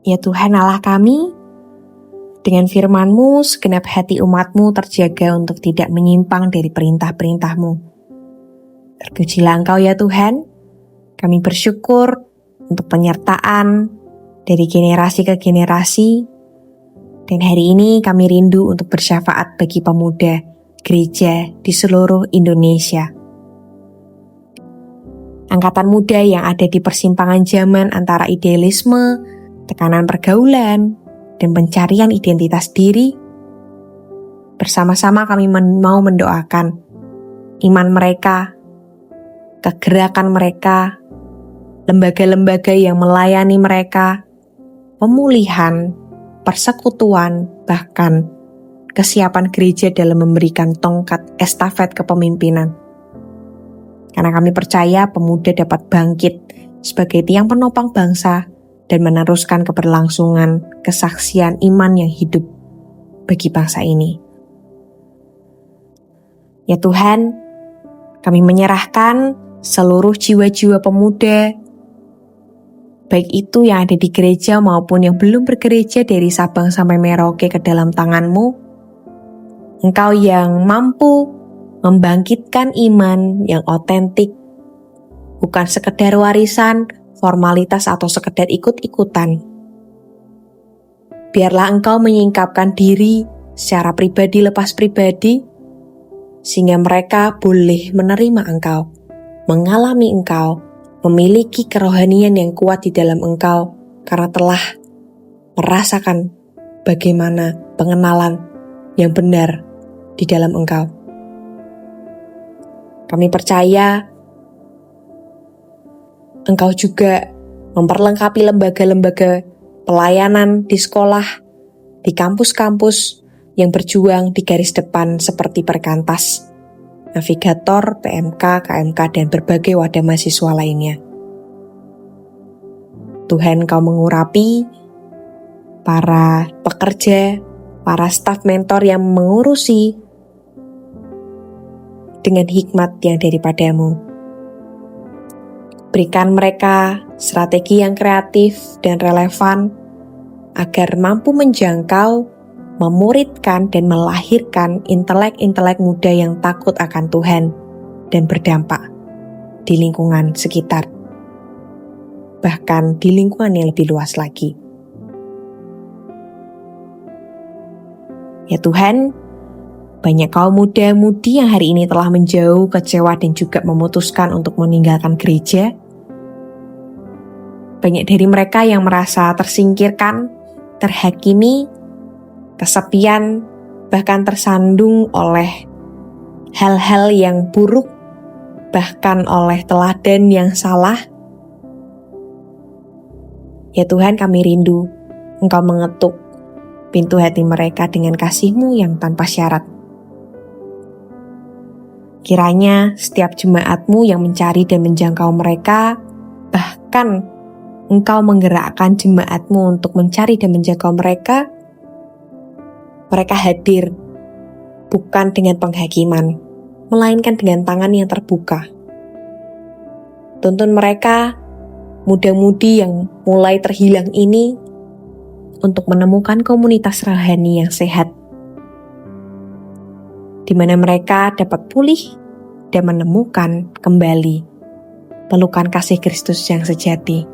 Ya Tuhan Allah kami, dengan firman-Mu segenap hati umat-Mu terjaga untuk tidak menyimpang dari perintah-perintah-Mu. Terpujilah Engkau ya Tuhan, kami bersyukur untuk penyertaan dari generasi ke generasi, dan hari ini kami rindu untuk bersyafaat bagi pemuda gereja di seluruh Indonesia. Angkatan muda yang ada di persimpangan zaman antara idealisme, tekanan pergaulan, dan pencarian identitas diri, bersama-sama kami mau mendoakan iman mereka, kegerakan mereka, lembaga-lembaga yang melayani mereka, pemulihan, persekutuan, bahkan kesiapan gereja dalam memberikan tongkat estafet kepemimpinan. Karena kami percaya pemuda dapat bangkit sebagai tiang penopang bangsa dan meneruskan keberlangsungan kesaksian iman yang hidup bagi bangsa ini. Ya Tuhan, kami menyerahkan seluruh jiwa-jiwa pemuda, baik itu yang ada di gereja maupun yang belum bergereja dari Sabang sampai Merauke ke dalam tangan-Mu. Engkau yang mampu membangkitkan iman yang otentik, bukan sekedar warisan, formalitas atau sekedar ikut-ikutan. Biarlah Engkau menyingkapkan diri secara pribadi lepas pribadi, sehingga mereka boleh menerima Engkau, mengalami Engkau, memiliki kerohanian yang kuat di dalam Engkau, karena telah merasakan bagaimana pengenalan yang benar di dalam Engkau. Kami percaya Engkau juga memperlengkapi lembaga-lembaga pelayanan di sekolah, di kampus-kampus yang berjuang di garis depan seperti Perkantas, Navigator, PMK, KMK, dan berbagai wadah mahasiswa lainnya. Tuhan, Kau mengurapi para pekerja, para staf mentor yang mengurusi dengan hikmat yang daripada-Mu. Berikan mereka strategi yang kreatif dan relevan agar mampu menjangkau, memuridkan, dan melahirkan intelek-intelek muda yang takut akan Tuhan dan berdampak di lingkungan sekitar, bahkan di lingkungan yang lebih luas lagi. Ya Tuhan, banyak kaum muda-mudi yang hari ini telah menjauh, kecewa, dan juga memutuskan untuk meninggalkan gereja. Banyak dari mereka yang merasa tersingkirkan, terhakimi, kesepian, bahkan tersandung oleh hal-hal yang buruk, bahkan oleh teladan yang salah. Ya Tuhan, kami rindu Engkau mengetuk pintu hati mereka dengan kasih-Mu yang tanpa syarat. Kiranya setiap jemaat-Mu yang mencari dan menjangkau mereka, bahkan Engkau menggerakkan jemaat-Mu untuk mencari dan menjangkau mereka hadir bukan dengan penghakiman, melainkan dengan tangan yang terbuka. Tuntun mereka, muda-mudi yang mulai terhilang ini, untuk menemukan komunitas rohani yang sehat, di mana mereka dapat pulih dan menemukan kembali pelukan kasih Kristus yang sejati.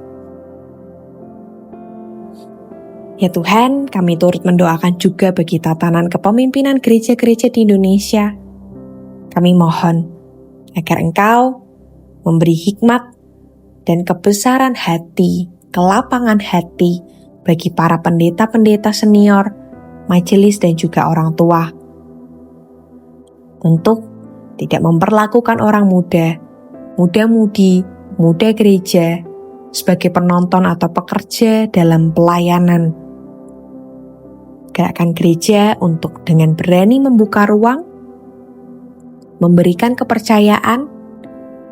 Ya Tuhan, kami turut mendoakan juga bagi tatanan kepemimpinan gereja-gereja di Indonesia. Kami mohon agar Engkau memberi hikmat dan kebesaran hati, kelapangan hati bagi para pendeta-pendeta senior, majelis, dan juga orang tua, untuk tidak memperlakukan orang muda, muda-mudi, muda gereja sebagai penonton atau pekerja dalam pelayanan. Gerakan gereja untuk dengan berani membuka ruang, memberikan kepercayaan,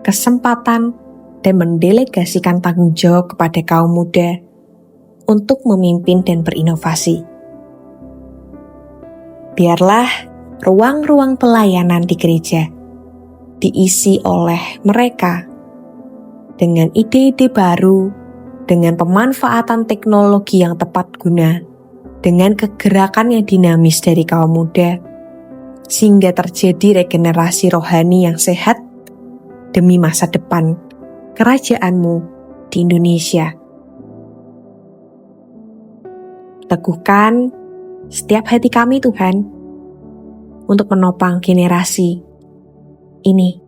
kesempatan, dan mendelegasikan tanggung jawab kepada kaum muda untuk memimpin dan berinovasi. Biarlah ruang-ruang pelayanan di gereja diisi oleh mereka dengan ide-ide baru, dengan pemanfaatan teknologi yang tepat guna, dengan kegerakan yang dinamis dari kaum muda, sehingga terjadi regenerasi rohani yang sehat demi masa depan kerajaan-Mu di Indonesia. Teguhkan setiap hati kami, Tuhan, untuk menopang generasi ini,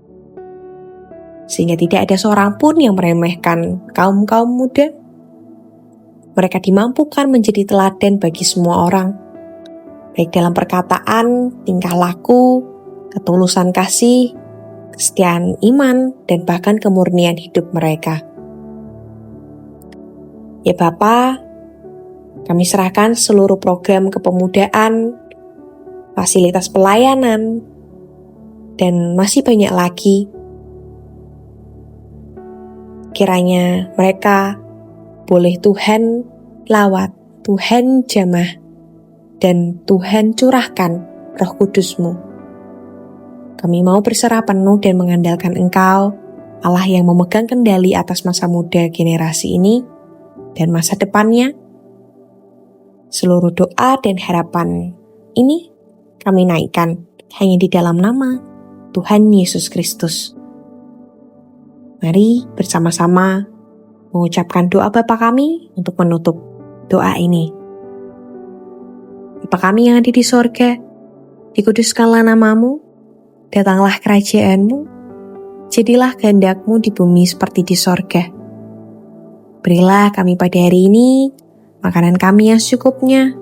sehingga tidak ada seorang pun yang meremehkan kaum-kaum muda. Mereka dimampukan menjadi teladan bagi semua orang, baik dalam perkataan, tingkah laku, ketulusan kasih, kesetiaan iman, dan bahkan kemurnian hidup mereka. Ya Bapa, kami serahkan seluruh program kepemudaan, fasilitas pelayanan, dan masih banyak lagi. Kiranya mereka boleh Tuhan lawat, Tuhan jamah, dan Tuhan curahkan Roh Kudus-Mu. Kami mau berserah penuh dan mengandalkan Engkau, Allah yang memegang kendali atas masa muda generasi ini dan masa depannya. Seluruh doa dan harapan ini kami naikkan hanya di dalam nama Tuhan Yesus Kristus. Mari bersama-sama mengucapkan doa Bapa kami untuk menutup doa ini. Bapa kami yang ada di sorga, dikuduskanlah nama-Mu, datanglah kerajaan-Mu, jadilah kehendak-Mu di bumi seperti di sorga. Berilah kami pada hari ini makanan kami yang secukupnya,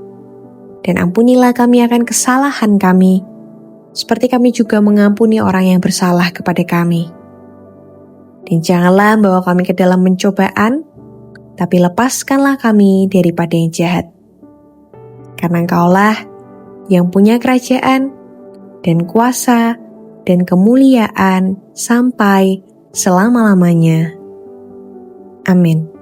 dan ampunilah kami akan kesalahan kami, seperti kami juga mengampuni orang yang bersalah kepada kami. Dan janganlah membawa kami ke dalam pencobaan, tapi lepaskanlah kami daripada yang jahat. Karena Engkaulah yang punya kerajaan, dan kuasa, dan kemuliaan sampai selama-lamanya. Amin.